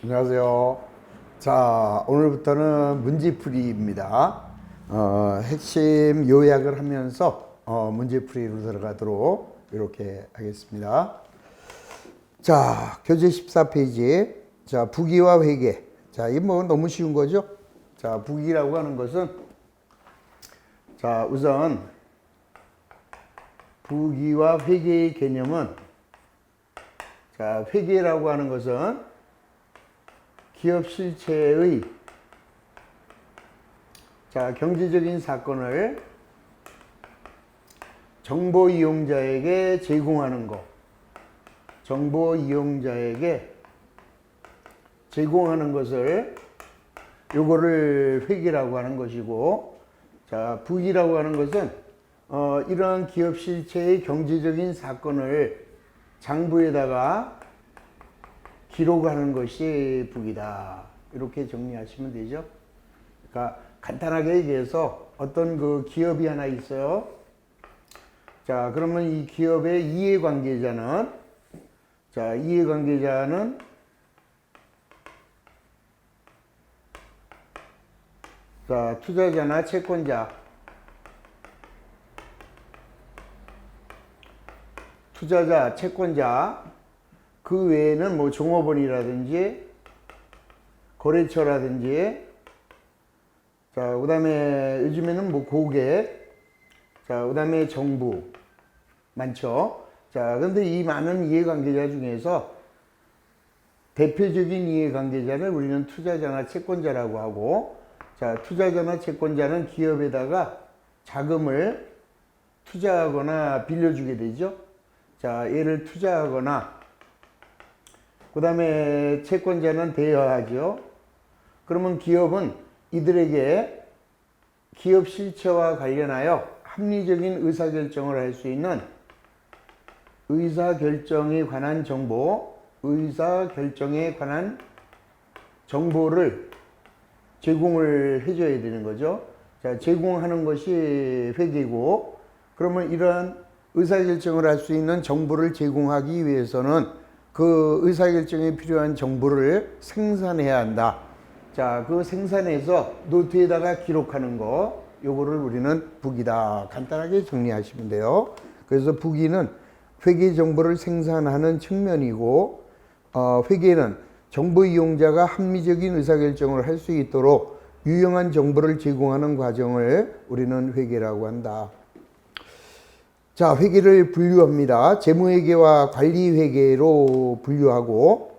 안녕하세요. 자, 오늘부터는 문제풀이입니다. 핵심 요약을 하면서 문제풀이로 들어가도록 이렇게 하겠습니다. 자, 교재 14페이지. 자, 부기와 회계. 자, 이게 뭐 너무 쉬운 거죠? 자, 부기라고 하는 것은, 자, 우선 부기와 회계의 개념은, 자, 회계라고 하는 것은 기업 실체의 경제적인 사건을 정보 이용자에게 제공하는 것, 정보 이용자에게 제공하는 것을 요거를 회계라고 하는 것이고, 자, 부기라고 하는 것은 이러한 기업 실체의 경제적인 사건을 장부에다가 기록하는 것이 부기다. 이렇게 정리하시면 되죠. 그러니까 간단하게 얘기해서 어떤 그 기업이 하나 있어요. 자, 그러면 이 기업의 이해관계자는, 자, 이해관계자는 자, 투자자나 채권자, 투자자, 채권자, 그 외에는 뭐 종업원이라든지 거래처라든지, 자, 그 다음에 요즘에는 뭐 고객, 자, 그 다음에 정부 많죠. 자, 근데 이 많은 이해관계자 중에서 대표적인 이해관계자를 우리는 투자자나 채권자라고 하고, 자, 투자자나 채권자는 기업에다가 자금을 투자하거나 빌려주게 되죠. 자, 얘를 투자하거나, 그 다음에 채권자는 대여하죠. 그러면 기업은 이들에게 기업 실체와 관련하여 합리적인 의사결정을 할 수 있는 의사결정에 관한 정보, 의사결정에 관한 정보를 제공을 해줘야 되는 거죠. 자, 제공하는 것이 회계고, 그러면 이러한 의사결정을 할 수 있는 정보를 제공하기 위해서는 그 의사결정에 필요한 정보를 생산해야 한다. 자, 그 생산해서 노트에다가 기록하는 거, 요거를 우리는 부기다. 간단하게 정리하시면 돼요. 그래서 부기는 회계 정보를 생산하는 측면이고, 회계는 정보 이용자가 합리적인 의사결정을 할 수 있도록 유용한 정보를 제공하는 과정을 우리는 회계라고 한다. 자, 회계를 분류합니다. 재무회계와 관리회계로 분류하고,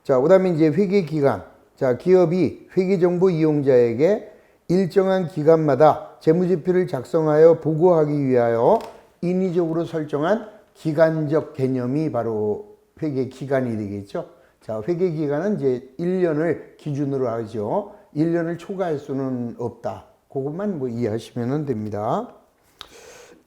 자, 그 다음에 이제 회계기간. 자, 기업이 회계정보 이용자에게 일정한 기간마다 재무제표를 작성하여 보고하기 위하여 인위적으로 설정한 기간적 개념이 바로 회계기간이 되겠죠. 자, 회계기간은 이제 1년을 기준으로 하죠. 1년을 초과할 수는 없다. 그것만 뭐 이해하시면 됩니다.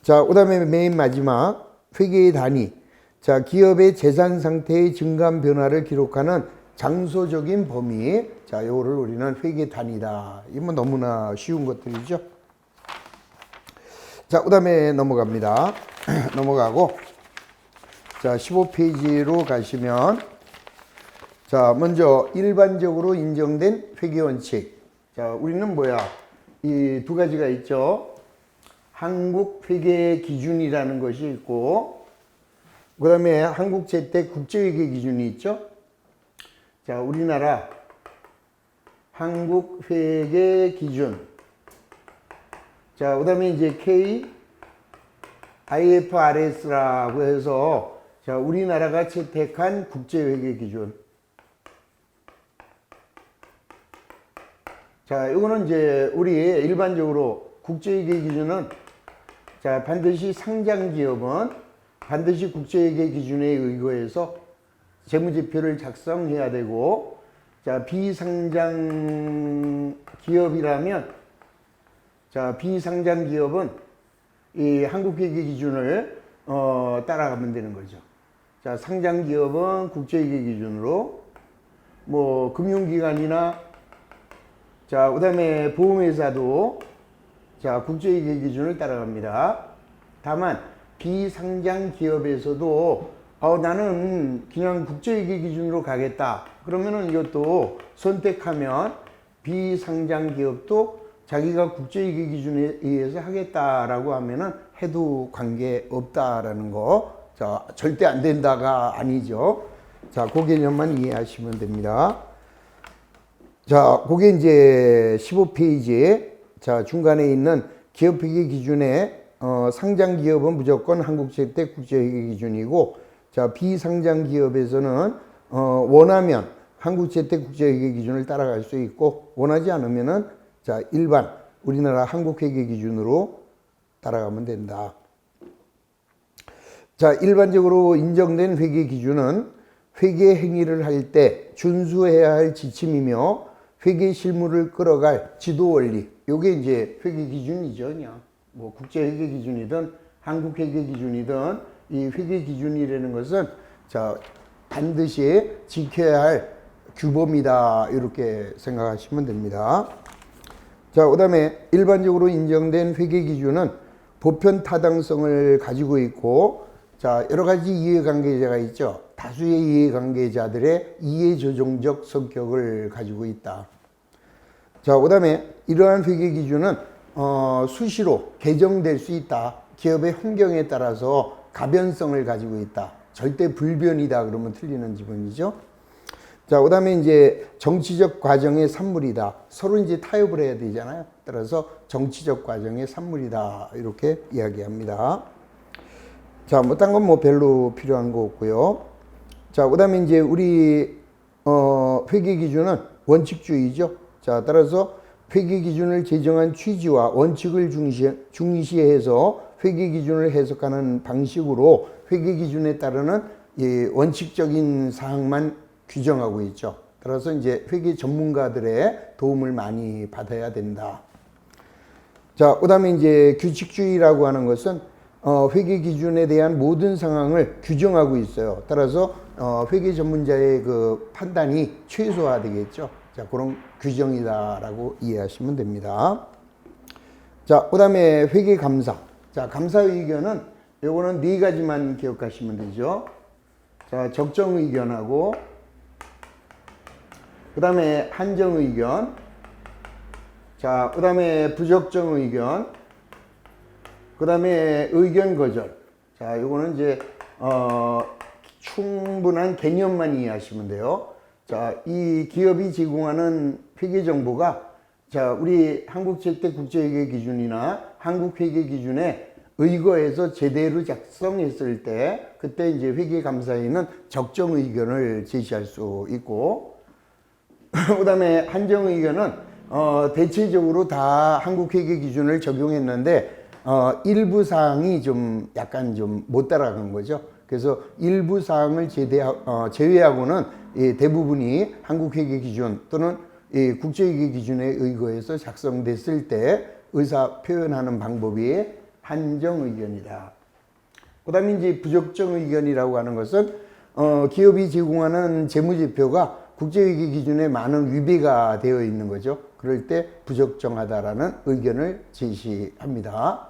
자, 그 다음에 맨 마지막 회계의 단위. 자, 기업의 재산 상태의 증감 변화를 기록하는 장소적인 범위. 자, 요거를 우리는 회계 단위다. 이건 너무나 쉬운 것들이죠. 자, 그 다음에 넘어갑니다. 넘어가고, 자, 15페이지로 가시면, 자, 먼저 일반적으로 인정된 회계 원칙. 자, 우리는 뭐야? 이 두 가지가 있죠. 한국 회계 기준이라는 것이 있고, 그 다음에 한국 재택 국제회계 기준이 있죠. 자, 우리나라 한국 회계 기준. 자, 그 다음에 이제 IFRS라고 해서, 자, 우리나라가 채택한 국제회계 기준. 자, 이거는 이제 우리 일반적으로 국제회계 기준은, 자, 반드시 상장 기업은 반드시 국제회계 기준에 의거해서 재무제표를 작성해야 되고, 자, 비상장 기업이라면, 자, 비상장 기업은 이 한국회계 기준을 따라가면 되는 거죠. 자, 상장 기업은 국제회계 기준으로, 뭐 금융기관이나, 자, 그 다음에 보험회사도, 자, 국제회계 기준을 따라갑니다. 다만 비상장 기업에서도 나는 그냥 국제회계 기준으로 가겠다. 그러면은 이것도 선택하면 비상장 기업도 자기가 국제회계 기준에 의해서 하겠다라고 하면은 해도 관계 없다라는 거. 자, 절대 안 된다가 아니죠. 자, 그 개념만 이해하시면 됩니다. 자, 그게 이제 15페이지. 자, 중간에 있는 기업회계 기준에 상장 기업은 무조건 한국채택 국제회계 기준이고, 자, 비상장 기업에서는 원하면 한국채택 국제회계 기준을 따라갈 수 있고, 원하지 않으면은 자, 일반 우리나라 한국회계 기준으로 따라가면 된다. 자, 일반적으로 인정된 회계 기준은 회계 행위를 할 때 준수해야 할 지침이며 회계 실무를 끌어갈 지도 원리. 요게 이제 회계 기준이죠. 그냥 뭐 국제 회계 기준이든 한국 회계 기준이든 이 회계 기준이라는 것은 자, 반드시 지켜야 할 규범이다. 이렇게 생각하시면 됩니다. 자, 그다음에 일반적으로 인정된 회계 기준은 보편 타당성을 가지고 있고, 자, 여러 가지 이해관계자가 있죠. 다수의 이해관계자들의 이해조정적 성격을 가지고 있다. 자, 그다음에 이러한 회계 기준은 수시로 개정될 수 있다. 기업의 환경에 따라서 가변성을 가지고 있다. 절대 불변이다 그러면 틀리는 지문이죠. 자, 그다음에 이제 정치적 과정의 산물이다. 서로 이제 타협을 해야 되잖아요. 따라서 정치적 과정의 산물이다. 이렇게 이야기합니다. 자, 뭐 딴 건 뭐 별로 필요한 거 없고요. 자, 그다음에 이제 우리 회계 기준은 원칙주의죠. 자, 따라서 회계 기준을 제정한 취지와 원칙을 중시해서 회계 기준을 해석하는 방식으로 회계 기준에 따르는 이 원칙적인 사항만 규정하고 있죠. 따라서 이제 회계 전문가들의 도움을 많이 받아야 된다. 자, 그다음에 이제 규칙주의라고 하는 것은 회계 기준에 대한 모든 상황을 규정하고 있어요. 따라서 회계 전문자의 그 판단이 최소화되겠죠. 자, 그런 규정이다라고 이해하시면 됩니다. 자, 그다음에 회계 감사. 자, 감사 의견은 요거는 네 가지만 기억하시면 되죠. 자, 적정 의견하고 그다음에 한정 의견. 자, 그다음에 부적정 의견. 그다음에 의견 거절. 자, 요거는 이제 충분한 개념만 이해하시면 돼요. 자, 이 기업이 제공하는 회계 정보가 자, 우리 한국채택 국제회계 기준이나 한국회계 기준에 의거해서 제대로 작성했을 때 그때 이제 회계감사에는 적정 의견을 제시할 수 있고 그다음에 한정 의견은 대체적으로 다 한국회계 기준을 적용했는데 일부 사항이 좀 약간 좀 못 따라간 거죠. 그래서 일부 사항을 제외하고는 대부분이 한국회계 기준 또는 국제회계 기준에 의거해서 작성됐을 때 의사 표현하는 방법이 한정 의견이다. 그 다음에 이제 부적정 의견이라고 하는 것은 기업이 제공하는 재무제표가 국제회계 기준에 많은 위배가 되어 있는 거죠. 그럴 때 부적정하다라는 의견을 제시합니다.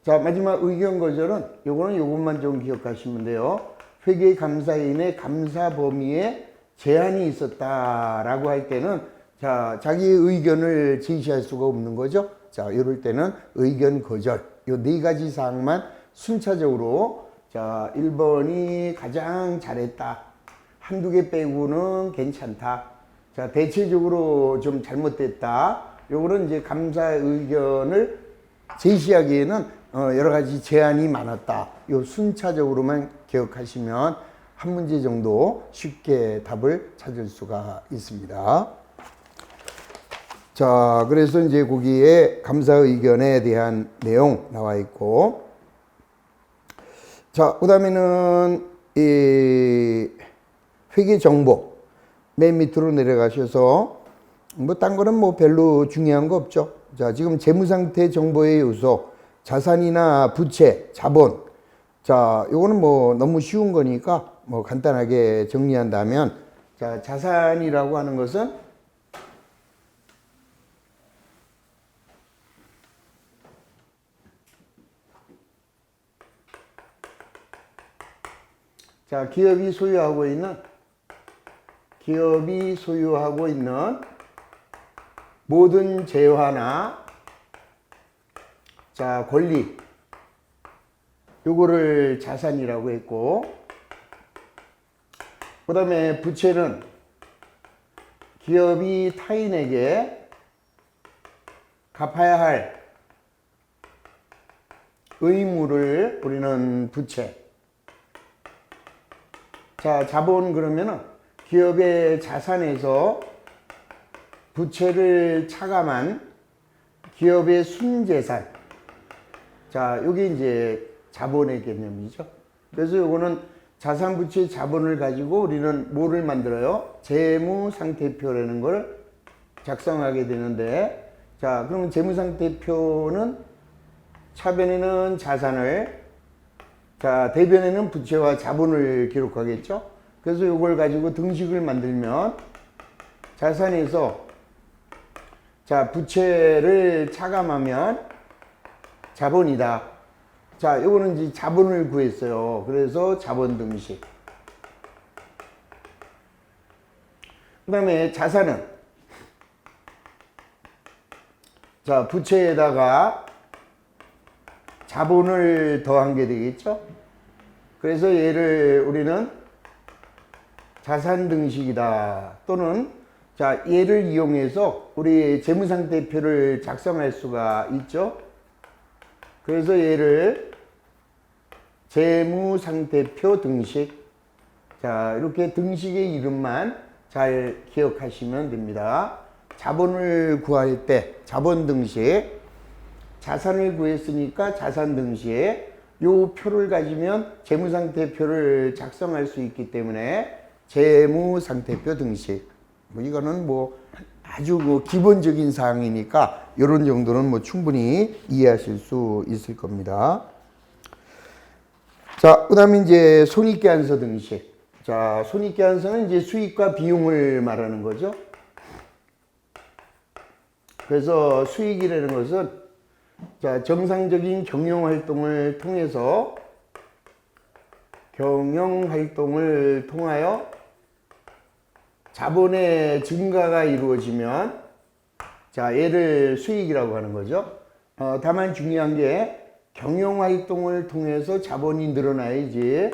자, 마지막 의견 거절은 요거는 요것만 좀 기억하시면 돼요. 회계감사인의 감사 범위에 제한이 있었다라고 할 때는 자, 자기의 의견을 제시할 수가 없는 거죠. 자, 이럴 때는 의견 거절. 요 네 가지 사항만 순차적으로 자, 1번이 가장 잘했다. 한두 개 빼고는 괜찮다. 자, 대체적으로 좀 잘못됐다. 요거는 이제 감사 의견을 제시하기에는 여러 가지 제한이 많았다. 요 순차적으로만 기억하시면 한 문제 정도 쉽게 답을 찾을 수가 있습니다. 자, 그래서 이제 거기에 감사 의견에 대한 내용 나와 있고, 자, 그 다음에는 이 회계 정보 맨 밑으로 내려가셔서 뭐 딴 거는 뭐 별로 중요한 거 없죠. 자, 지금 재무상태 정보의 요소, 자산이나 부채, 자본. 자, 요거는 뭐 너무 쉬운 거니까 뭐 간단하게 정리한다면, 자, 자산이라고 하는 것은 자, 기업이 소유하고 있는 모든 재화나 자, 권리 요거를 자산이라고 했고, 그 다음에 부채는 기업이 타인에게 갚아야 할 의무를 우리는 부채. 자, 자본 그러면은 기업의 자산에서 부채를 차감한 기업의 순재산. 자, 여기 이제 자본의 개념이죠. 그래서 요거는 자산, 부채, 자본을 가지고 우리는 뭐를 만들어요? 재무상태표라는 걸 작성하게 되는데, 자, 그러면 재무상태표는 차변에는 자산을, 자, 대변에는 부채와 자본을 기록하겠죠. 그래서 이걸 가지고 등식을 만들면 자산에서 자, 부채를 차감하면 자본이다. 자, 요거는 이제 자본을 구했어요. 그래서 자본 등식. 그 다음에 자산은 자, 부채에다가 자본을 더한 게 되겠죠. 그래서 얘를 우리는 자산 등식이다. 또는 자, 얘를 이용해서 우리 재무상태표를 작성할 수가 있죠. 그래서 얘를 재무상태표 등식. 자, 이렇게 등식의 이름만 잘 기억하시면 됩니다. 자본을 구할 때 자본 등식, 자산을 구했으니까 자산 등식, 요 표를 가지면 재무상태표를 작성할 수 있기 때문에 재무상태표 등식. 뭐 이거는 뭐 아주 뭐 기본적인 사항이니까 이런 정도는 뭐 충분히 이해하실 수 있을 겁니다. 자, 그 다음에 이제 손익계산서 등식. 자, 손익계산서는 이제 수익과 비용을 말하는 거죠. 그래서 수익이라는 것은 자, 정상적인 경영활동을 통하여 자본의 증가가 이루어지면 자, 얘를 수익이라고 하는 거죠. 다만 중요한 게 경영활동을 통해서 자본이 늘어나야지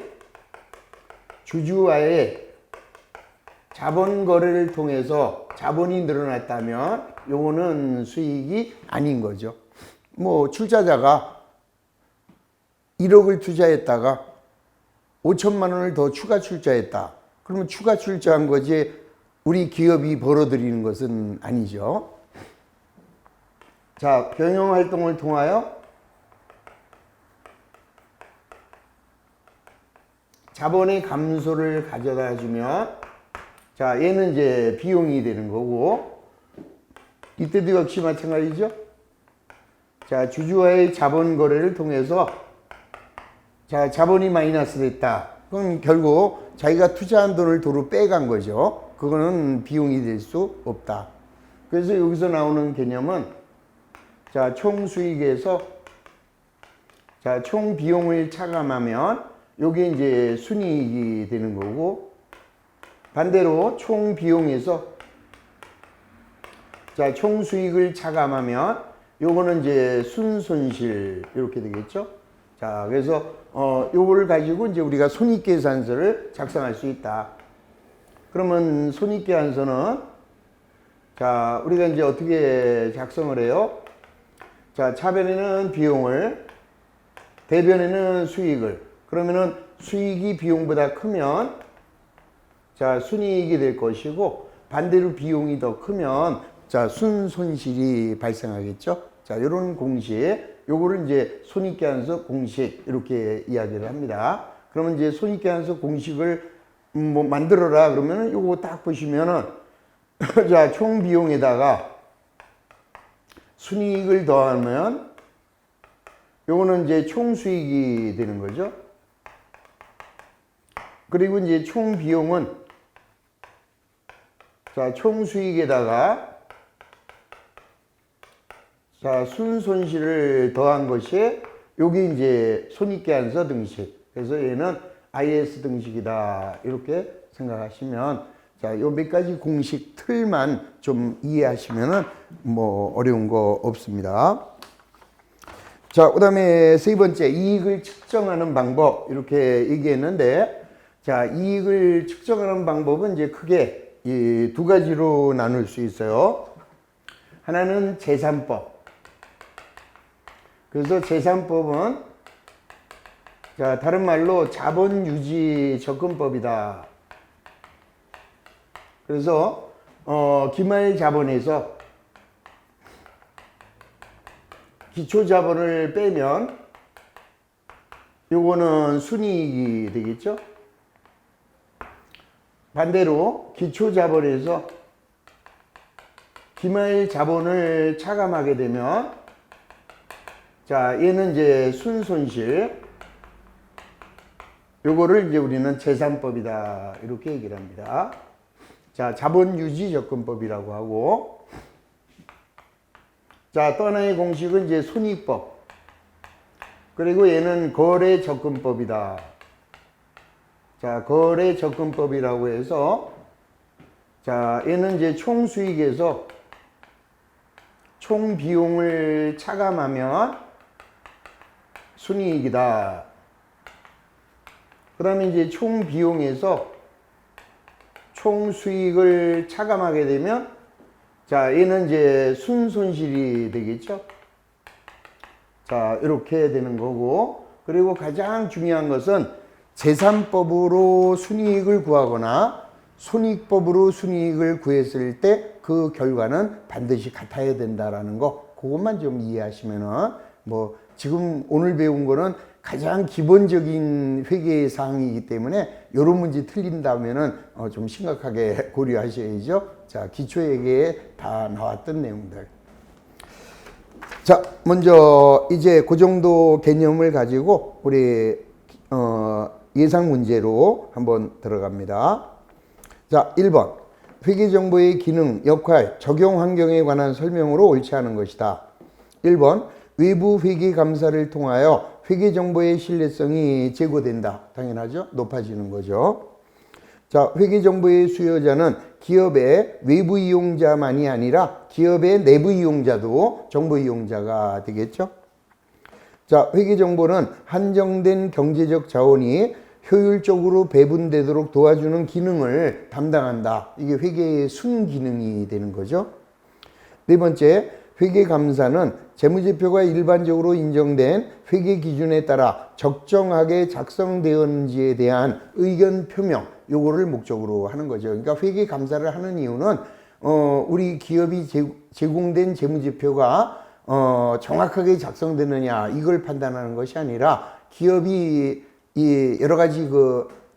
주주와의 자본 거래를 통해서 자본이 늘어났다면 요거는 수익이 아닌 거죠. 뭐 출자자가 1억을 투자했다가 5천만 원을 더 추가 출자했다. 그러면 추가 출자한 거지 우리 기업이 벌어들이는 것은 아니죠. 자, 경영활동을 통하여 자본의 감소를 가져다 주면 자, 얘는 이제 비용이 되는 거고, 이때도 역시 마찬가지죠. 자, 주주와의 자본 거래를 통해서 자, 자본이 마이너스 됐다. 그럼 결국 자기가 투자한 돈을 도로 빼간 거죠. 그거는 비용이 될 수 없다. 그래서 여기서 나오는 개념은 자, 총 수익에서 자, 총 비용을 차감하면 요게 이제 순이익이 되는 거고, 반대로 총 비용에서 자, 총 수익을 차감하면 요거는 이제 순손실 이렇게 되겠죠. 자, 그래서 요거를 가지고 이제 우리가 손익계산서를 작성할 수 있다. 그러면 손익계산서는 자, 우리가 이제 어떻게 작성을 해요? 자, 차변에는 비용을, 대변에는 수익을. 그러면은 수익이 비용보다 크면 자, 순이익이 될 것이고, 반대로 비용이 더 크면 자, 순손실이 발생하겠죠. 자, 이런 공식, 요거를 이제 손익계산서 공식 이렇게 이야기를 합니다. 그러면 이제 손익계산서 공식을 뭐 만들어라 그러면은 요거 딱 보시면은 자, 총 비용에다가 순이익을 더하면 요거는 이제 총 수익이 되는 거죠. 그리고 이제 총 비용은 자, 총 수익에다가 자, 순손실을 더한 것이 여기 이제 손익계산서 등식. 그래서 얘는 IS 등식이다. 이렇게 생각하시면 자, 요 몇 가지 공식 틀만 좀 이해하시면은 뭐 어려운 거 없습니다. 자, 그다음에 세 번째 이익을 측정하는 방법 이렇게 얘기했는데 자, 이익을 측정하는 방법은 이제 크게 이 두 가지로 나눌 수 있어요. 하나는 계산법. 그래서 계산법은 자, 다른 말로 자본 유지 접근법이다. 그래서 기말 자본에서 기초 자본을 빼면 요거는 순이익이 되겠죠. 반대로 기초 자본에서 기말 자본을 차감하게 되면 자, 얘는 이제 순손실. 요거를 이제 우리는 계산법이다. 이렇게 얘기를 합니다. 자, 자본 유지 접근법이라고 하고 자, 또 하나의 공식은 이제 손익법. 그리고 얘는 거래 접근법이다. 자, 거래 접근법이라고 해서 자, 얘는 이제 총 수익에서 총 비용을 차감하면 순이익이다. 그 다음에 이제 총 비용에서 총 수익을 차감하게 되면 자, 얘는 이제 순손실이 되겠죠. 자, 이렇게 되는 거고 그리고 가장 중요한 것은 계산법으로 순이익을 구하거나 손익법으로 순이익을 구했을 때 그 결과는 반드시 같아야 된다라는 거 그것만 좀 이해하시면은 뭐 지금 오늘 배운 거는 가장 기본적인 회계 사항이기 때문에 이런 문제 틀린다면은 좀 심각하게 고려하셔야죠. 자, 기초회계에 다 나왔던 내용들. 자, 먼저 이제 그 정도 개념을 가지고 우리 예상 문제로 한번 들어갑니다. 자, 1번. 회계정보의 기능, 역할, 적용 환경에 관한 설명으로 옳지 않은 것이다. 1번. 외부 회계 감사를 통하여 회계정보의 신뢰성이 제고된다. 당연하죠. 높아지는 거죠. 자, 회계정보의 수요자는 기업의 외부 이용자만이 아니라 기업의 내부 이용자도 정보 이용자가 되겠죠. 자, 회계정보는 한정된 경제적 자원이 효율적으로 배분되도록 도와주는 기능을 담당한다. 이게 회계의 순기능이 되는 거죠. 네 번째, 회계감사는 재무제표가 일반적으로 인정된 회계 기준에 따라 적정하게 작성되었는지에 대한 의견 표명, 요거를 목적으로 하는 거죠. 그러니까 회계감사를 하는 이유는 우리 기업이 제공된 재무제표가 정확하게 작성되느냐 이걸 판단하는 것이 아니라 기업이 이 여러 가지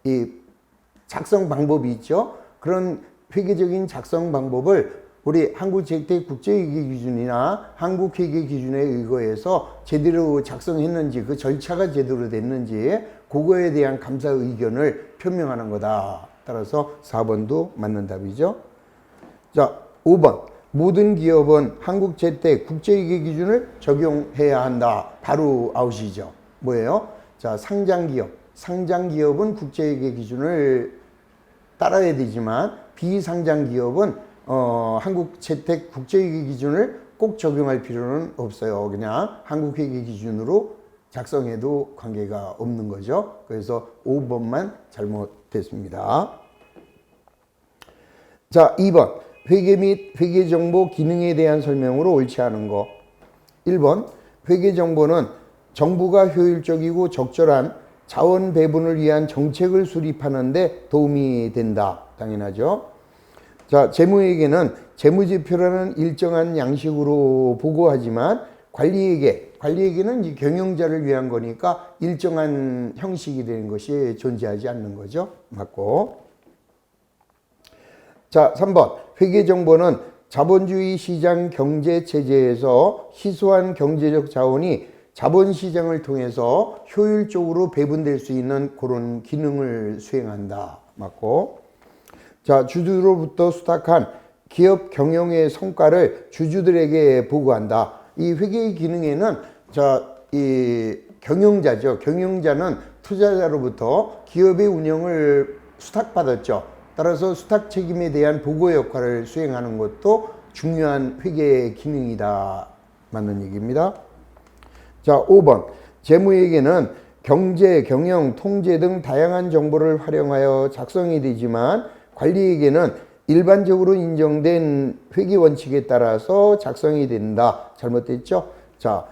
이 작성 방법이 있죠. 그런 회계적인 작성 방법을 우리 한국재택국제회계기준이나 한국회계기준에 의거해서 제대로 작성했는지 그 절차가 제대로 됐는지 그거에 대한 감사 의견을 표명하는 거다. 따라서 4번도 맞는 답이죠. 자, 5번. 모든 기업은 한국재택국제회계기준을 적용해야 한다. 바로 아웃이죠. 뭐예요? 자, 상장기업은 국제회계기준을 따라야 되지만 비상장기업은 한국재택국제회계기준을 꼭 적용할 필요는 없어요. 그냥 한국회계기준으로 작성해도 관계가 없는 거죠. 그래서 5번만 잘못됐습니다. 자, 2번. 회계 및 회계정보 기능에 대한 설명으로 옳지 않은 거. 1번. 회계정보는 정부가 효율적이고 적절한 자원 배분을 위한 정책을 수립하는 데 도움이 된다. 당연하죠. 자, 재무회계는 재무제표라는 일정한 양식으로 보고하지만 관리회계는 이 경영자를 위한 거니까 일정한 형식이 되는 것이 존재하지 않는 거죠. 맞고. 자, 3번. 회계정보는 자본주의 시장 경제체제에서 희소한 경제적 자원이 자본시장을 통해서 효율적으로 배분될 수 있는 그런 기능을 수행한다. 맞고. 자, 주주로부터 수탁한 기업 경영의 성과를 주주들에게 보고한다. 이 회계의 기능에는 자, 이 경영자죠. 경영자는 투자자로부터 기업의 운영을 수탁받았죠. 따라서 수탁 책임에 대한 보고 역할을 수행하는 것도 중요한 회계의 기능이다. 맞는 얘기입니다. 자, 5번. 재무회계는 경제, 경영, 통제 등 다양한 정보를 활용하여 작성이 되지만 관리회계는 일반적으로 인정된 회계 원칙에 따라서 작성이 된다. 잘못됐죠? 자,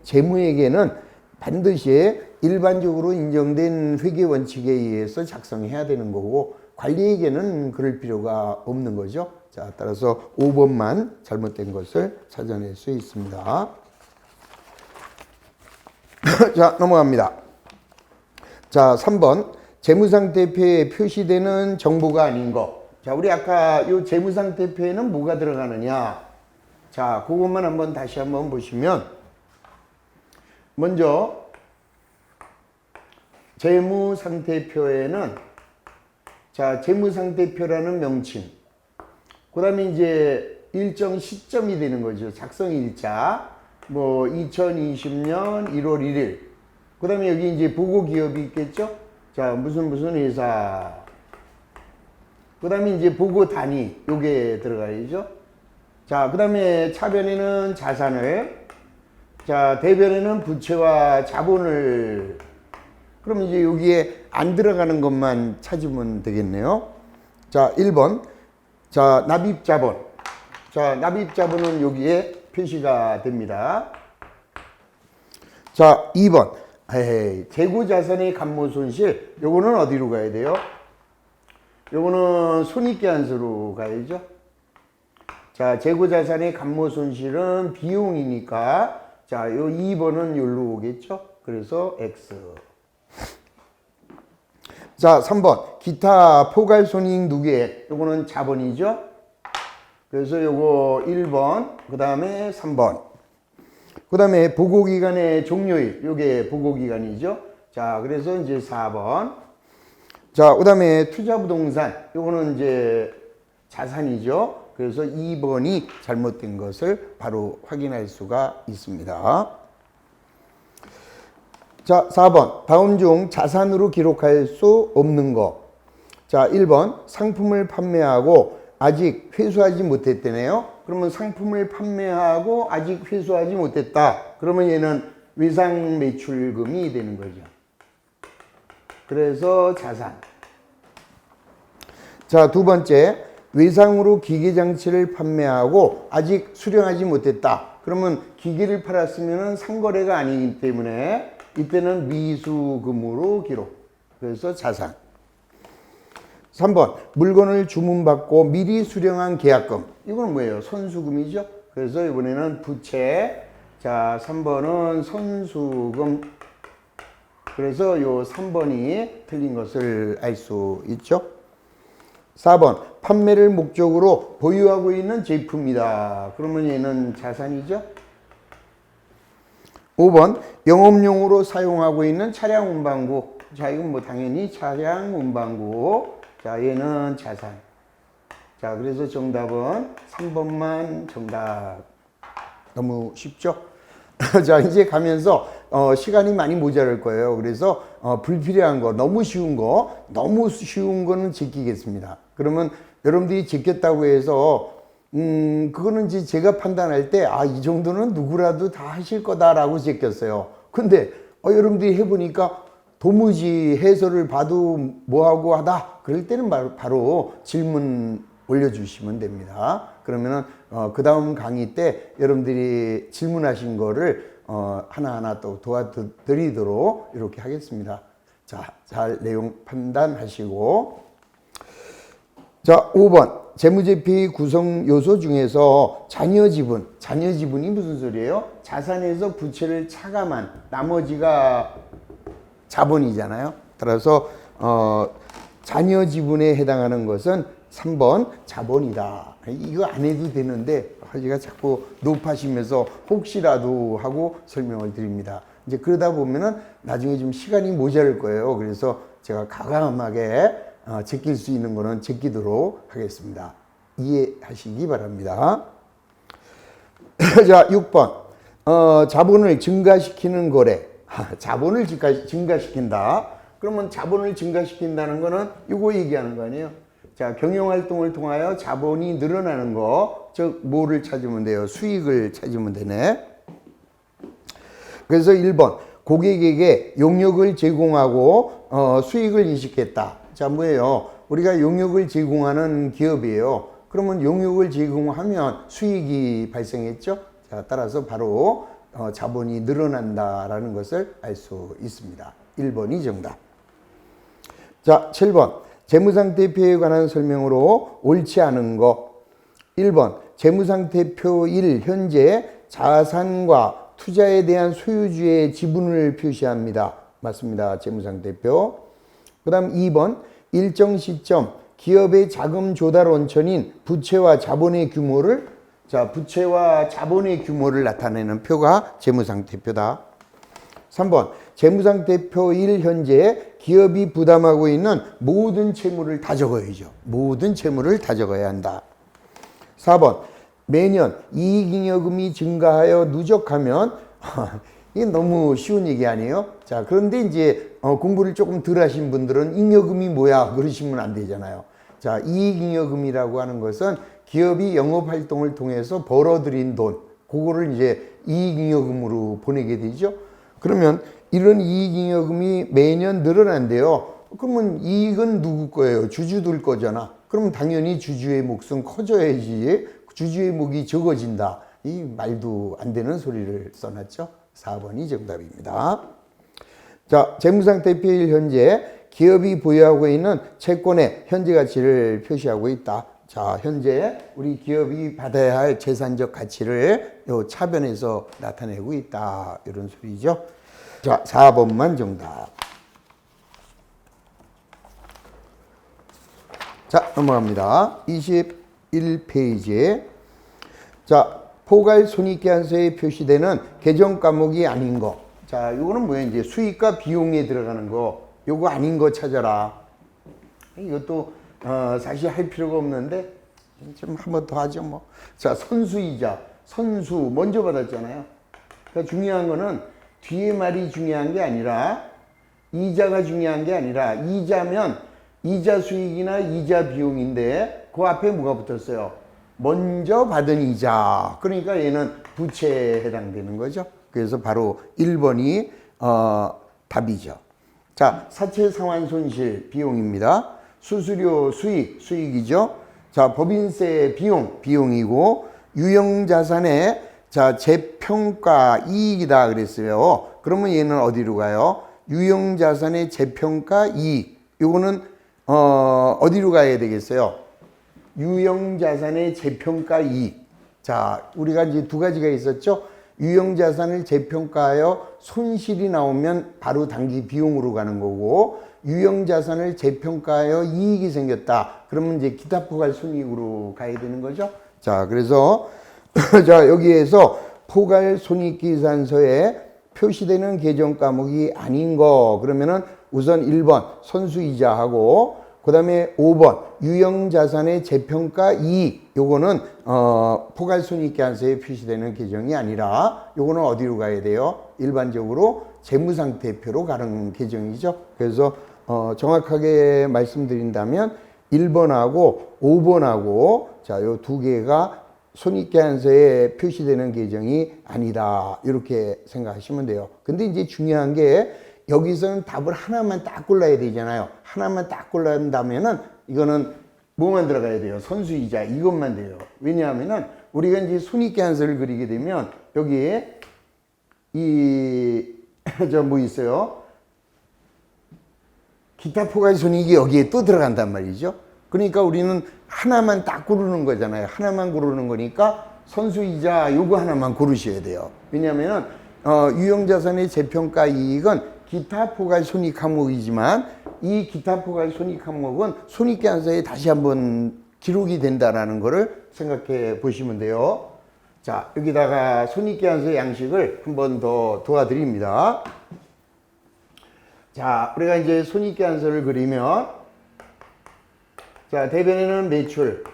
재무회계는 반드시 일반적으로 인정된 회계 원칙에 의해서 작성해야 되는 거고 관리회계는 그럴 필요가 없는 거죠. 자, 따라서 5번만 잘못된 것을 찾아낼 수 있습니다. 자, 넘어갑니다. 자, 3번. 재무상태표에 표시되는 정보가 아닌 거. 자, 우리 아까 이 재무상태표에는 뭐가 들어가느냐. 자, 그것만 한번 다시 한번 보시면 먼저 재무상태표에는 자, 재무상태표라는 명칭. 그 다음에 이제 일정 시점이 되는 거죠. 작성일자. 뭐 2020년 1월 1일. 그 다음에 여기 이제 보고기업이 있겠죠. 자, 무슨 회사. 그 다음에 이제 보고 단위. 요게 들어가야죠. 자, 그 다음에 차변에는 자산을. 자, 대변에는 부채와 자본을. 그럼 이제 여기에 안 들어가는 것만 찾으면 되겠네요. 자, 1번. 자, 납입자본. 자, 납입자본은 여기에 표시가 됩니다. 자, 2번. 재고자산의 감모손실. 요거는 어디로 가야 돼요? 요거는 손익계산서로 가야죠. 자, 재고자산의 감모손실은 비용이니까 자, 요 2번은 여기로 오겠죠. 그래서 X. 자, 3번. 기타 포괄손익 누계액. 요거는 자본이죠. 그래서 요거 1번, 그 다음에 3번. 그 다음에 보고기간의 종료일. 요게 보고기간이죠. 자, 그래서 이제 4번. 자, 그 다음에 투자부동산. 요거는 이제 자산이죠. 그래서 2번이 잘못된 것을 바로 확인할 수가 있습니다. 자, 4번. 다음 중 자산으로 기록할 수 없는 거. 자, 1번. 상품을 판매하고 아직 회수하지 못했대네요. 그러면 상품을 판매하고 아직 회수하지 못했다. 그러면 얘는 외상 매출금이 되는 거죠. 그래서 자산. 자, 두 번째. 외상으로 기계장치를 판매하고 아직 수령하지 못했다. 그러면 기계를 팔았으면 상거래가 아니기 때문에 이때는 미수금으로 기록. 그래서 자산. 3번. 물건을 주문받고 미리 수령한 계약금. 이건 뭐예요? 선수금이죠. 그래서 이번에는 부채. 자, 3번은 선수금. 그래서 요 3번이 틀린 것을 알 수 있죠. 4번. 판매를 목적으로 보유하고 있는 제품이다. 그러면 얘는 자산이죠. 5번. 영업용으로 사용하고 있는 차량 운반구. 자, 이건 뭐 당연히 차량 운반구. 자, 얘는 자산. 자, 그래서 정답은 3번만 정답. 너무 쉽죠? 자, 이제 가면서 시간이 많이 모자랄 거예요. 그래서 불필요한 거, 너무 쉬운 거는 제끼겠습니다. 그러면 여러분들이 제꼈다고 해서 그거는 이제 제가 판단할 때 이 정도는 누구라도 다 하실 거다라고 제꼈어요. 근데 여러분들이 해보니까 도무지 해설을 봐도 뭐하고 하다. 그럴 때는 바로 질문 올려주시면 됩니다. 그러면은 그 다음 강의 때 여러분들이 질문하신 거를 하나하나 또 도와드리도록 이렇게 하겠습니다. 자, 잘 내용 판단하시고. 자, 5번. 재무제표의 구성 요소 중에서 잔여지분이 무슨 소리예요? 자산에서 부채를 차감한 나머지가 자본이잖아요. 따라서 잔여지분에 해당하는 것은 3번 자본이다. 이거 안 해도 되는데 제가 자꾸 높아시면서 혹시라도 하고 설명을 드립니다. 이제 그러다 보면은 나중에 좀 시간이 모자랄 거예요. 그래서 제가 과감하게 제낄 수 있는 거는 제끼도록 하겠습니다. 이해하시기 바랍니다. 자, 6번. 자본을 증가시키는 거래. 자본을 증가시킨다. 그러면 자본을 증가시킨다는 거는 이거 얘기하는 거 아니에요? 자, 경영활동을 통하여 자본이 늘어나는 거, 즉 뭐를 찾으면 돼요? 수익을 찾으면 되네. 그래서 1번 고객에게 용역을 제공하고 수익을 인식했다. 자, 뭐예요? 우리가 용역을 제공하는 기업이에요. 그러면 용역을 제공하면 수익이 발생했죠. 자, 따라서 바로 자본이 늘어난다라는 것을 알 수 있습니다. 1번이 정답. 자, 7번 재무상태표에 관한 설명으로 옳지 않은 거. 1번 재무상태표 1 현재 자산과 투자에 대한 소유주의 지분을 표시합니다. 맞습니다. 재무상태표. 그 다음 2번 일정 시점 기업의 자금 조달 원천인 부채와 자본의 규모를, 자, 부채와 자본의 규모를 나타내는 표가 재무상태표다. 3번 재무상태표 1 현재 기업이 부담하고 있는 모든 채무를 다 적어야죠. 모든 채무를 다 적어야 한다. 4번 매년 이익잉여금이 증가하여 누적하면 이게 너무 쉬운 얘기 아니에요? 자, 그런데 이제 공부를 조금 덜 하신 분들은 잉여금이 뭐야 그러시면 안 되잖아요. 자, 이익잉여금이라고 하는 것은 기업이 영업활동을 통해서 벌어들인 돈, 그거를 이제 이익잉여금으로 보내게 되죠. 그러면 이런 이익잉여금이 매년 늘어난대요. 그러면 이익은 누구 거예요? 주주들 거잖아. 그러면 당연히 주주의 몫은 커져야지. 주주의 몫이 적어진다. 이 말도 안 되는 소리를 써놨죠. 4번이 정답입니다. 자, 재무상태표 1 현재 기업이 보유하고 있는 채권의 현재 가치를 표시하고 있다. 자, 현재 우리 기업이 받아야 할 재산적 가치를 요 차변에서 나타내고 있다. 이런 소리죠. 자, 4번만 정답. 자, 넘어갑니다. 21페이지에 자, 포괄 손익계산서에 표시되는 계정 과목이 아닌 거. 자, 요거는 뭐예요? 이제 수익과 비용에 들어가는 거. 요거 아닌 거 찾아라. 이것도 사실 할 필요가 없는데 좀 한 번 더 하죠 뭐. 자, 선수이자, 선수 먼저 받았잖아요. 그러니까 중요한 거는 뒤에 말이 중요한 게 아니라 이자가 중요한 게 아니라 이자면 이자 수익이나 이자 비용인데 그 앞에 뭐가 붙었어요? 먼저 받은 이자. 그러니까 얘는 부채에 해당되는 거죠. 그래서 바로 1번이 답이죠. 자, 사채 상환 손실 비용입니다. 수수료 수익, 수익이죠. 자, 법인세 비용, 비용이고 유형자산의 자, 재평가 이익이다 그랬어요. 그러면 얘는 어디로 가요? 유형자산의 재평가 이익. 요거는 어디로 가야 되겠어요? 유형자산의 재평가 이익. 자, 우리가 이제 두 가지가 있었죠. 유형자산을 재평가하여 손실이 나오면 바로 단기 비용으로 가는 거고, 유형자산을 재평가하여 이익이 생겼다. 그러면 이제 기타 포괄 손익으로 가야 되는 거죠. 자, 그래서 자, 여기에서 포괄 손익계산서에 표시되는 계정 과목이 아닌 거. 그러면은 우선 1번 선수이자하고 그 다음에 5번 유형자산의 재평가 이익. 요거는 포괄손익계산서에 표시되는 계정이 아니라 요거는 어디로 가야 돼요? 일반적으로 재무상태표로 가는 계정이죠. 그래서 정확하게 말씀드린다면 1번하고 5번하고 자, 요 두 개가 손익계산서에 표시되는 계정이 아니다. 이렇게 생각하시면 돼요. 근데 이제 중요한 게 여기서는 답을 하나만 딱 골라야 되잖아요. 하나만 딱 골라야 한다면은 이거는 뭐만 들어가야 돼요? 선수이자 이것만 돼요. 왜냐하면은 우리가 이제 손익계산서를 그리게 되면 여기에 저 뭐 있어요? 기타 포괄 손익이 여기에 또 들어간단 말이죠. 그러니까 우리는 하나만 딱 고르는 거잖아요. 하나만 고르는 거니까 선수이자 요거 하나만 고르셔야 돼요. 왜냐하면 유형자산의 재평가 이익은 기타 포괄 손익 항목이지만 이 기타 포괄 손익 항목은 손익계산서에 다시 한번 기록이 된다라는 거를 생각해 보시면 돼요. 자, 여기다가 손익계산서 양식을 한 번 더 도와드립니다. 자, 우리가 이제 손익계산서를 그리면 자, 대변에는 매출,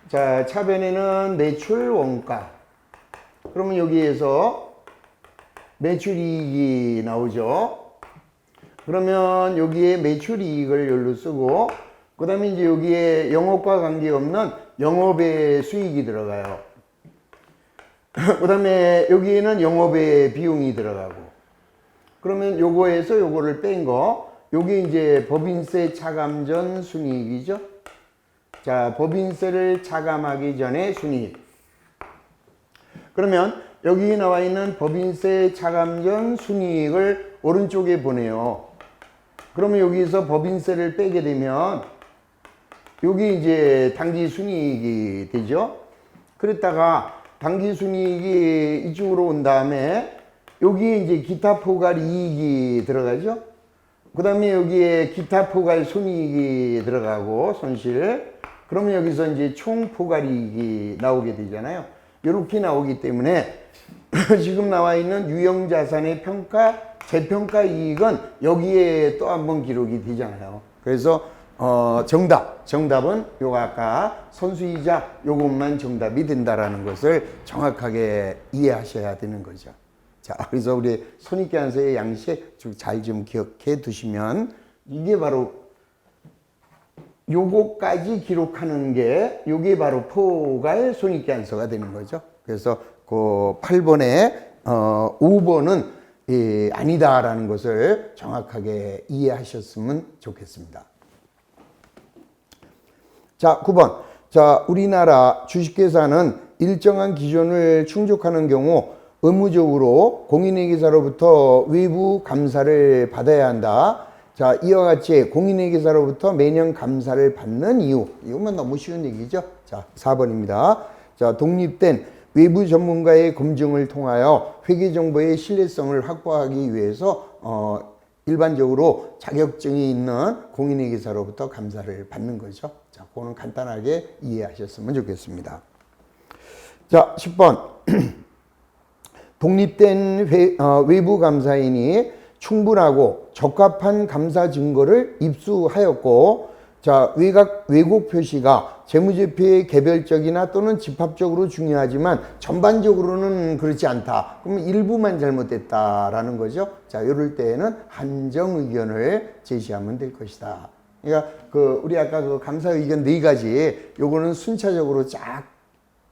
자, 차변에는 매출 원가, 그러면 여기에서 매출이익이 나오죠. 그러면 여기에 매출이익을 열로 쓰고, 그 다음에 이제 여기에 영업과 관계없는 영업의 수익이 들어가요. 그 다음에 여기에는 영업의 비용이 들어가고, 그러면 요거에서 요거를 뺀 거, 요게 이제 법인세 차감 전 순이익이죠. 자, 법인세를 차감하기 전에 순이익. 그러면 여기 나와 있는 법인세 차감 전 순이익을 오른쪽에 보내요. 그러면 여기서 법인세를 빼게 되면 여기 이제 당기 순이익이 되죠. 그랬다가 당기 순이익이 이쪽으로 온 다음에 여기에 이제 기타 포괄 이익이 들어가죠. 그 다음에 여기에 기타 포괄 손이익이 들어가고 손실. 그러면 여기서 이제 총 포괄 이익이 나오게 되잖아요. 이렇게 나오기 때문에 지금 나와 있는 유형자산의 평가, 재평가 이익은 여기에 또 한 번 기록이 되잖아요. 그래서 정답은 요거 아까 선수이자 요것만 정답이 된다라는 것을 정확하게 이해하셔야 되는 거죠. 자, 그래서 우리 손익계산서의 양식 잘 좀 기억해 두시면 이게 바로 요거까지 기록하는 게 요게 바로 포괄 손익계산서가 되는 거죠. 그래서 그 8번에 5번은 아니다라는 것을 정확하게 이해하셨으면 좋겠습니다. 자, 9번. 자, 우리나라 주식회사는 일정한 기준을 충족하는 경우 의무적으로 공인회계사로부터 외부 감사를 받아야 한다. 자, 이와 같이 공인회계사로부터 매년 감사를 받는 이유. 이것만 너무 쉬운 얘기죠. 자, 4번입니다. 자, 독립된 외부 전문가의 검증을 통하여 회계정보의 신뢰성을 확보하기 위해서 일반적으로 자격증이 있는 공인회계사로부터 감사를 받는 거죠. 자, 그거는 간단하게 이해하셨으면 좋겠습니다. 자, 10번. 독립된 외부 감사인이 충분하고 적합한 감사 증거를 입수하였고, 자, 왜곡 표시가 재무제표의 개별적이나 또는 집합적으로 중요하지만 전반적으로는 그렇지 않다. 그러면 일부만 잘못됐다라는 거죠. 자, 이럴 때에는 한정 의견을 제시하면 될 것이다. 그러니까 우리 아까 그 감사 의견 4가지, 요거는 순차적으로 쫙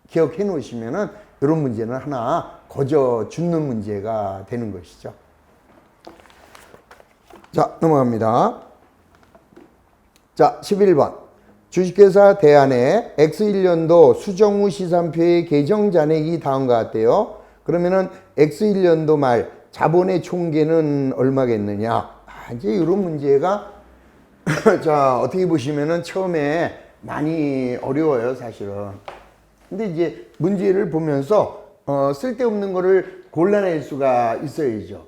기억해 놓으시면은 이런 문제는 하나 거저 죽는 문제가 되는 것이죠. 자, 넘어갑니다. 자, 11번. 주식회사 대안에 X1년도 수정 후 시산표의 계정 잔액이 다음과 같대요. 그러면은 X1년도 말 자본의 총계는 얼마겠느냐. 이제 이런 문제가 자, 어떻게 보시면은 처음에 많이 어려워요, 사실은. 근데 이제 문제를 보면서 쓸데없는 거를 골라낼 수가 있어야죠.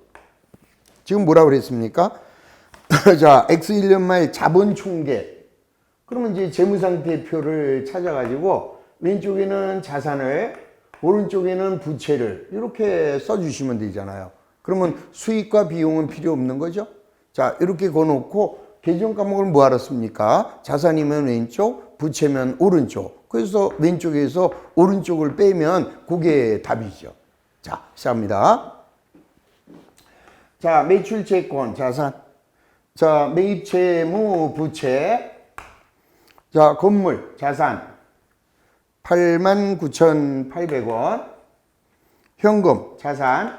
지금 뭐라고 그랬습니까? 자, X1년 말 자본 총계. 그러면 이제 재무상태표를 찾아가지고 왼쪽에는 자산을, 오른쪽에는 부채를 이렇게 써주시면 되잖아요. 그러면 수익과 비용은 필요 없는 거죠. 자, 이렇게 거놓고 계정 과목을 뭐하러 씁니까? 자산이면 왼쪽, 부채면 오른쪽. 그래서 왼쪽에서 오른쪽을 빼면 그게 답이죠. 자, 시작합니다. 자, 매출 채권, 자산. 자, 매입 채무, 부채. 자, 건물, 자산. 89,800원. 현금, 자산.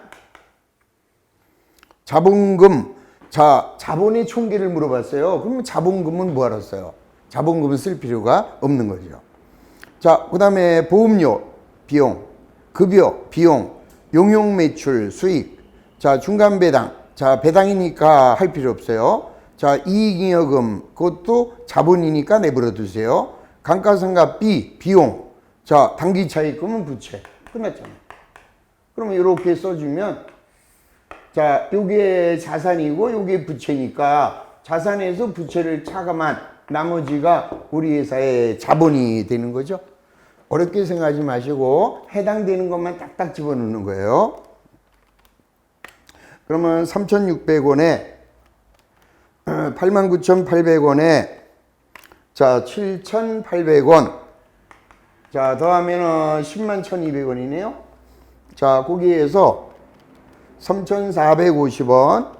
자본금. 자, 자본의 총계를 물어봤어요. 그러면 자본금은 뭐하러 써요? 자본금은 쓸 필요가 없는 거죠. 자, 그 다음에 보험료, 비용, 급여, 비용, 용용 매출, 수익. 자, 중간 배당. 자, 배당이니까 할 필요 없어요. 자, 이익잉여금, 그것도 자본이니까 내버려 두세요. 감가상각비, 비용. 자, 단기차익금은 부채. 끝났잖아요. 그러면 이렇게 써주면, 자, 요게 자산이고 요게 부채니까 자산에서 부채를 차감한 나머지가 우리 회사의 자본이 되는 거죠. 어렵게 생각하지 마시고 해당되는 것만 딱딱 집어넣는 거예요. 그러면 3,600원에 89,800원에 자, 7,800원. 자, 더하면은 101,200원이네요. 자, 거기에서 3,450원,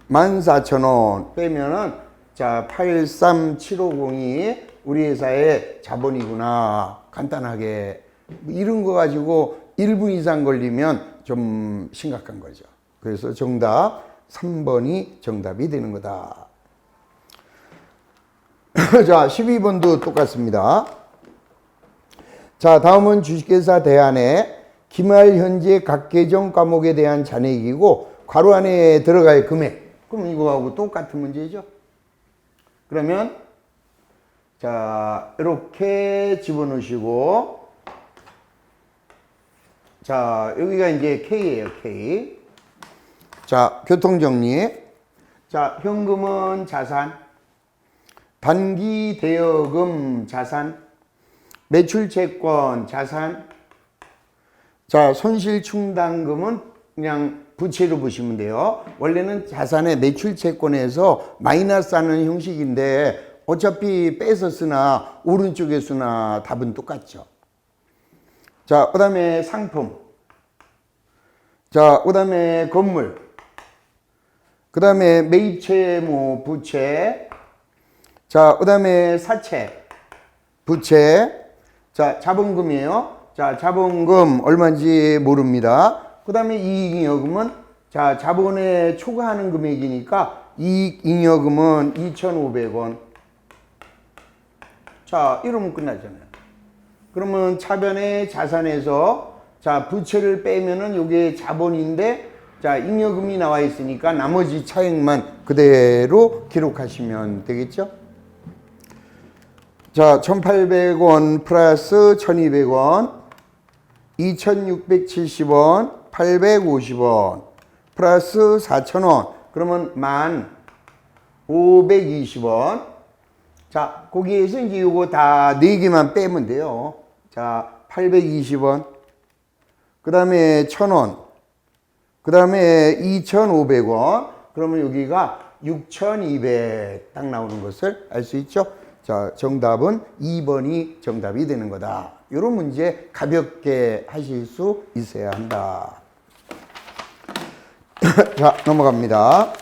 14,000원 빼면은 자, 83750이 우리 회사의 자본이구나. 간단하게. 이런 거 가지고 1분 이상 걸리면 좀 심각한 거죠. 그래서 정답 3번이 정답이 되는 거다. 자, 12번도 똑같습니다. 자, 다음은 주식회사 대안의 기말 현재 각 계정 과목에 대한 잔액이고 괄호 안에 들어갈 금액. 그럼 이거하고 똑같은 문제죠. 그러면 자, 이렇게 집어넣으시고 자, 여기가 이제 K예요, K. 자, 교통정리. 자, 현금은 자산, 단기 대여금 자산, 매출채권 자산. 자, 손실충당금은 그냥 부채로 보시면 돼요. 원래는 자산의 매출채권에서 마이너스 하는 형식인데 어차피 빼서 쓰나 오른쪽에 쓰나 답은 똑같죠. 자, 그 다음에 상품. 자, 그 다음에 건물. 그 다음에 매입채무 부채. 자, 그 다음에 사채, 부채. 자, 자본금이에요. 자, 자본금 얼마인지 모릅니다. 그 다음에 이익잉여금은 자, 자본에 초과하는 금액이니까 이익잉여금은 2,500원. 자, 이러면 끝나잖아요. 그러면 차변의 자산에서 자, 부채를 빼면은 요게 자본인데 자, 잉여금이 나와 있으니까 나머지 차액만 그대로 기록하시면 되겠죠? 자, 1,800원 플러스 1,200원, 2,670원, 850원, 플러스 4,000원. 그러면 1,520원. 자, 거기에서 이제 요거 다 4개만 빼면 돼요. 자, 820원. 그 다음에 1,000원. 그 다음에 2,500원. 그러면 여기가 6,200 딱 나오는 것을 알 수 있죠? 자, 정답은 2번이 정답이 되는 거다. 이런 문제 가볍게 하실 수 있어야 한다. 자, 넘어갑니다.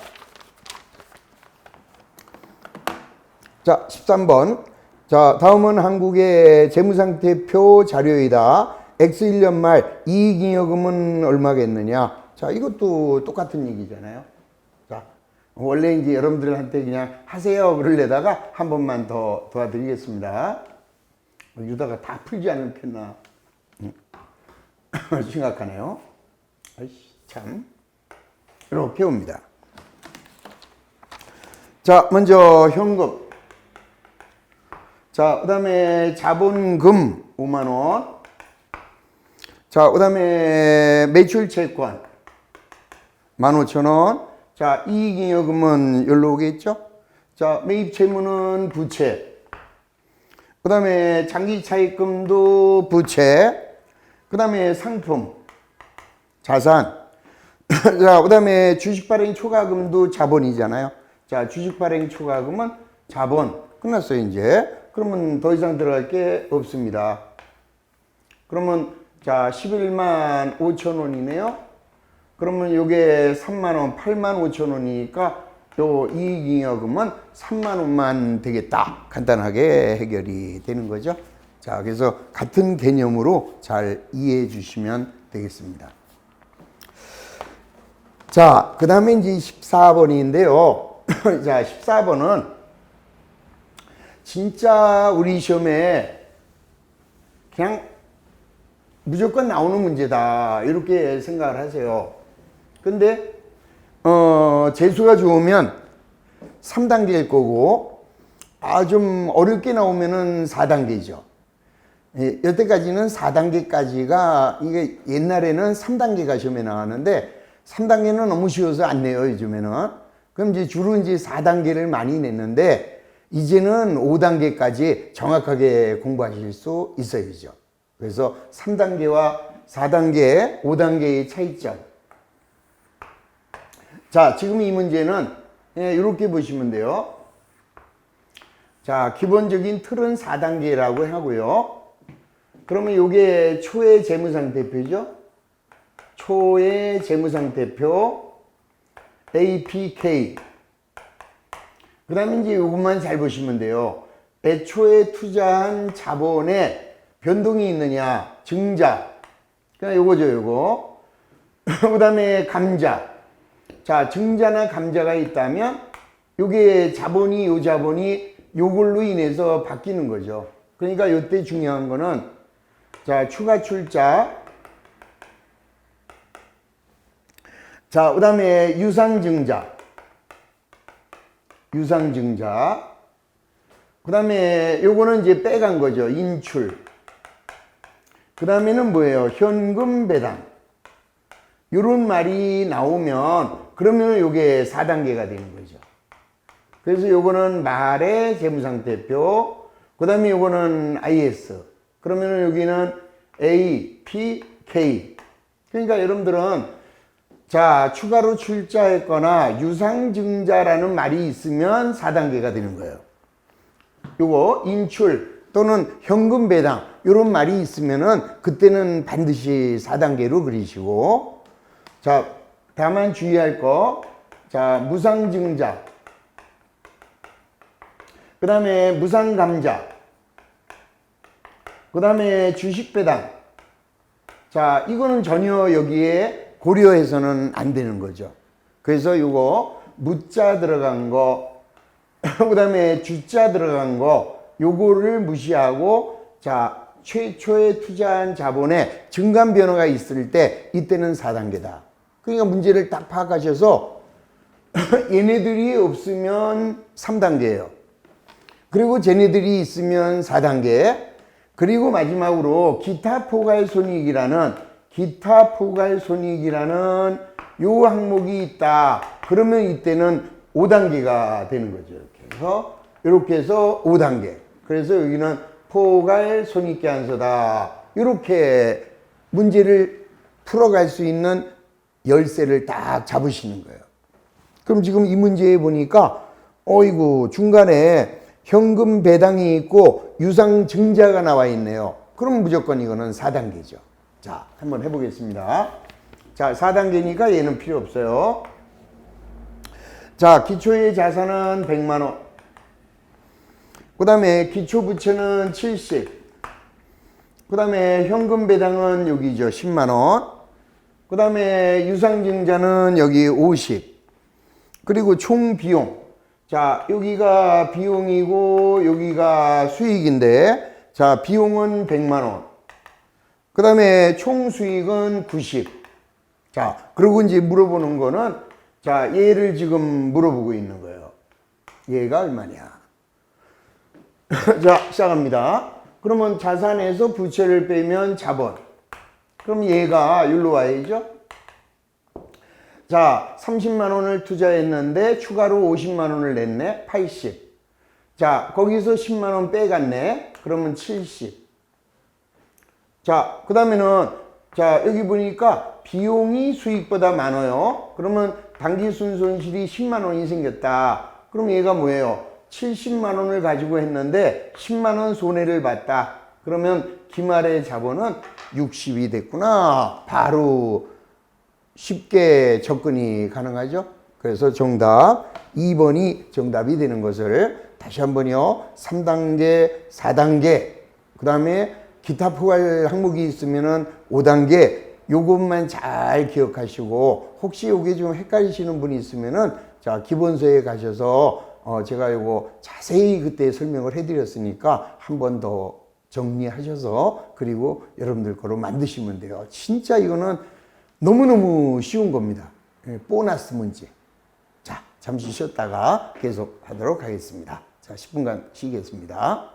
자, 13번. 자, 다음은 한국의 재무상태표 자료이다. X1년 말 이익잉여금은 얼마겠느냐? 자, 이것도 똑같은 얘기잖아요. 자, 원래 이제 여러분들한테 그냥 하세요 그러려다가 한 번만 더 도와드리겠습니다. 유다가 다 풀지 않겠나? 심각하네요. 아이씨, 참. 이렇게 옵니다. 자, 먼저 현금. 자, 그 다음에 자본금 5만원. 자, 그 다음에 매출채권 15,000원. 자, 이익잉여금은 여기로 오겠죠? 자, 매입채무는 부채. 그 다음에 장기차입금도 부채. 그 다음에 상품, 자산. 자, 그 다음에 주식발행 초과금도 자본이잖아요. 자, 주식발행 초과금은 자본. 끝났어요, 이제. 그러면 더 이상 들어갈 게 없습니다. 그러면 자, 11만 5천 원이네요. 그러면 요게 3만 원, 8만 5천 원이니까 요 이익잉여금은 3만 원만 되겠다. 간단하게 해결이 되는 거죠. 자, 그래서 같은 개념으로 잘 이해해 주시면 되겠습니다. 자, 그 다음에 이제 14번인데요. 자, 14번은 진짜 우리 시험에 그냥 무조건 나오는 문제다. 이렇게 생각을 하세요. 근데, 재수가 좋으면 3단계일 거고, 좀 어렵게 나오면은 4단계죠. 예, 여태까지는 4단계까지가, 이게 옛날에는 3단계가 시험에 나왔는데, 3단계는 너무 쉬워서 안 내요, 요즘에는. 그럼 이제 주로 이제 4단계를 많이 냈는데, 이제는 5단계까지 정확하게 공부하실 수 있어야죠. 그래서 3단계와 4단계, 5단계의 차이점. 자, 지금 이 문제는 이렇게 보시면 돼요. 자, 기본적인 틀은 4단계라고 하고요. 그러면 이게 초의 재무상태표죠. 초의 재무상태표 APK. 그 다음에 이제 이것만 잘 보시면 돼요. 애초에 투자한 자본에 변동이 있느냐, 증자. 그러니까 요거죠, 요거. 그 다음에 감자. 자, 증자나 감자가 있다면 요게 자본이, 요 자본이 요걸로 인해서 바뀌는 거죠. 그러니까 요때 중요한 거는 자, 추가 출자. 자, 그 다음에 유상증자. 유상증자. 그 다음에 요거는 이제 빼간 거죠. 인출. 그 다음에는 뭐예요? 현금 배당. 요런 말이 나오면 그러면 요게 4단계가 되는 거죠. 그래서 요거는 말의 재무상태표. 그 다음에 요거는 IS. 그러면 여기는 A, P, K. 그러니까 여러분들은 자, 추가로 출자했거나 유상증자라는 말이 있으면 4단계가 되는 거예요. 요거 인출 또는 현금 배당 요런 말이 있으면은 그때는 반드시 4단계로 그리시고, 자, 다만 주의할 거, 자, 무상증자, 그 다음에 무상감자, 그 다음에 주식배당. 자, 이거는 전혀 여기에 고려해서는 안 되는 거죠. 그래서 요거 무자 들어간 거, 그 다음에 주자 들어간 거, 요거를 무시하고, 자, 최초에 투자한 자본에 증감 변화가 있을 때 이때는 4단계다. 그러니까 문제를 딱 파악하셔서 얘네들이 없으면 3단계예요. 그리고 쟤네들이 있으면 4단계. 그리고 마지막으로 기타 포괄손익이라는 요 항목이 있다. 그러면 이때는 5단계가 되는 거죠. 이렇게 해서 5단계. 그래서 여기는 포괄손익계산서다. 이렇게 문제를 풀어갈 수 있는 열쇠를 딱 잡으시는 거예요. 그럼 지금 이 문제에 보니까 어이구 중간에 현금 배당이 있고 유상증자가 나와 있네요. 그럼 무조건 이거는 4단계죠. 자, 한번 해보겠습니다. 자, 4단계니까 얘는 필요 없어요. 자, 기초의 자산은 100만원. 그 다음에 기초부채는 70. 그 다음에 현금 배당은 여기죠. 10만원. 그 다음에 유상증자는 여기 50. 그리고 총 비용. 자, 여기가 비용이고 여기가 수익인데, 자, 비용은 100만원. 그 다음에 총 수익은 90. 자, 그리고 이제 물어보는 거는, 자, 얘를 지금 물어보고 있는 거예요. 얘가 얼마냐. 자, 시작합니다. 그러면 자산에서 부채를 빼면 자본. 그럼 얘가 여기로 와야죠. 자, 30만원을 투자했는데 추가로 50만원을 냈네. 80. 자, 거기서 10만원 빼갔네. 그러면 70. 자, 그 다음에는 자, 여기 보니까 비용이 수익보다 많아요. 그러면 당기순 손실이 10만원이 생겼다. 그럼 얘가 뭐예요? 70만원을 가지고 했는데 10만원 손해를 봤다. 그러면 기말의 자본은 60이 됐구나. 바로 쉽게 접근이 가능하죠. 그래서 정답 2번이 정답이 되는 것을 다시 한번요. 3단계, 4단계, 그 다음에 기타 포괄 항목이 있으면은 5단계, 요것만 잘 기억하시고, 혹시 요게 좀 헷갈리시는 분이 있으면은 자, 기본서에 가셔서 제가 요거 자세히 그때 설명을 해드렸으니까 한 번 더 정리하셔서 그리고 여러분들 거로 만드시면 돼요. 진짜 이거는 너무너무 쉬운 겁니다. 보너스 문제. 자, 잠시 쉬었다가 계속 하도록 하겠습니다. 자, 10분간 쉬겠습니다.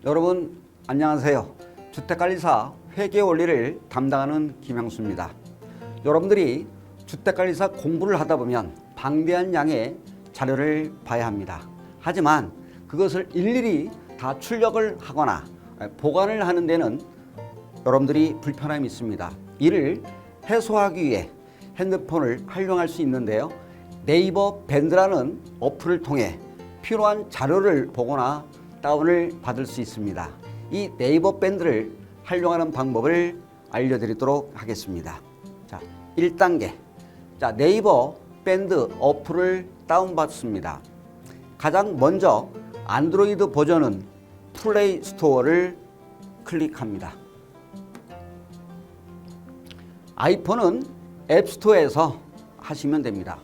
여러분 안녕하세요. 주택관리사 회계 원리를 담당하는 김향수입니다. 여러분들이 주택관리사 공부를 하다 보면 방대한 양의 자료를 봐야 합니다. 하지만 그것을 일일이 다 출력을 하거나 보관을 하는 데는 여러분들이 불편함이 있습니다. 이를 해소하기 위해 핸드폰을 활용할 수 있는데요. 네이버 밴드라는 어플을 통해 필요한 자료를 보거나 다운을 받을 수 있습니다. 이 네이버 밴드를 활용하는 방법을 알려드리도록 하겠습니다. 자, 1단계. 자, 네이버 밴드 어플을 다운받습니다. 가장 먼저 안드로이드 버전은 플레이 스토어를 클릭합니다. 아이폰은 앱스토어에서 하시면 됩니다.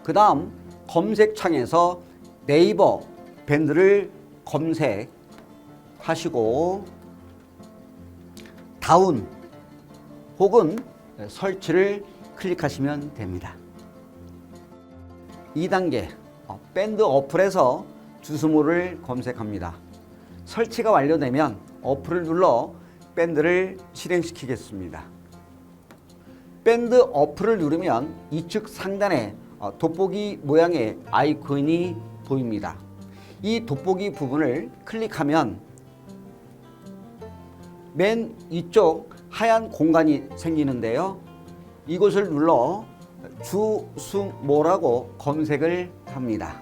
그 다음 검색창에서 네이버 밴드를 검색하시고 다운 혹은 설치를 클릭하시면 됩니다. 2단계 밴드 어플에서 주스모를 검색합니다. 설치가 완료되면 어플을 눌러 밴드를 실행시키겠습니다. 밴드 어플을 누르면 이측 상단에 돋보기 모양의 아이콘이 보입니다. 이 돋보기 부분을 클릭하면 맨 위쪽 하얀 공간이 생기는데요. 이곳을 눌러 주수모라고 검색을 합니다.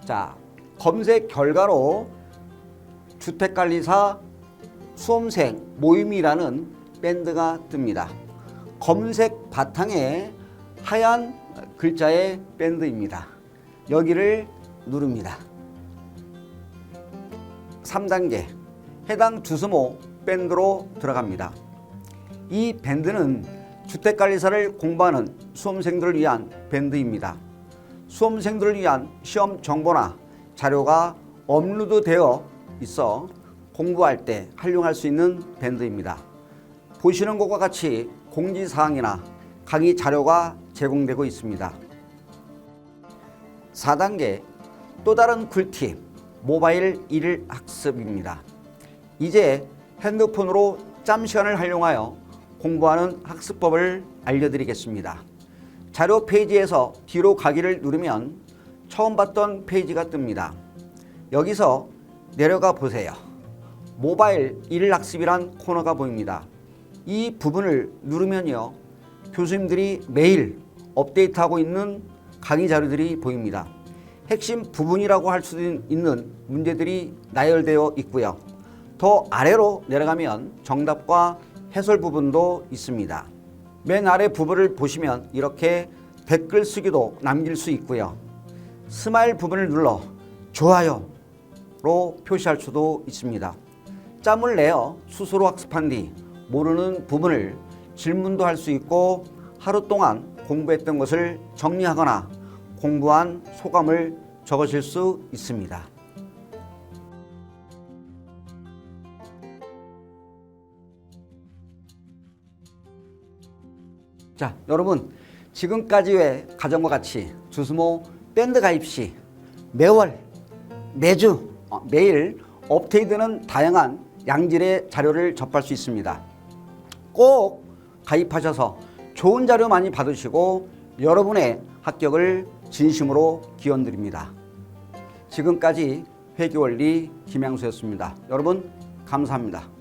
자, 검색 결과로 주택관리사 수험생 모임이라는 밴드가 뜹니다. 검색 바탕에 하얀 글자의 밴드입니다. 여기를 누릅니다. 3단계 해당 주스모 밴드로 들어갑니다. 이 밴드는 주택관리사를 공부하는 수험생들을 위한 밴드입니다. 수험생들을 위한 시험 정보나 자료가 업로드되어 있어 공부할 때 활용할 수 있는 밴드입니다. 보시는 것과 같이 공지사항이나 강의 자료가 제공되고 있습니다. 4단계 또 다른 꿀팁 모바일 일일 학습입니다. 이제 핸드폰으로 짬 시간을 활용하여 공부하는 학습법을 알려드리겠습니다. 자료 페이지에서 뒤로 가기를 누르면 처음 봤던 페이지가 뜹니다. 여기서 내려가 보세요. 모바일 일일 학습이란 코너가 보입니다. 이 부분을 누르면요, 교수님들이 매일 업데이트하고 있는 강의 자료들이 보입니다. 핵심 부분이라고 할 수 있는 문제들이 나열되어 있고요. 더 아래로 내려가면 정답과 해설 부분도 있습니다. 맨 아래 부분을 보시면 이렇게 댓글 쓰기도 남길 수 있고요. 스마일 부분을 눌러 좋아요로 표시할 수도 있습니다. 짬을 내어 스스로 학습한 뒤 모르는 부분을 질문도 할 수 있고 하루 동안 공부했던 것을 정리하거나 공부한 소감을 적으실 수 있습니다. 자, 여러분 지금까지의 과정과 같이 주스모 밴드 가입 시 매월, 매주, 매일 업데이트되는 다양한 양질의 자료를 접할 수 있습니다. 꼭 가입하셔서 좋은 자료 많이 받으시고 여러분의 합격을 진심으로 기원드립니다. 지금까지 회계원리 김양수였습니다. 여러분 감사합니다.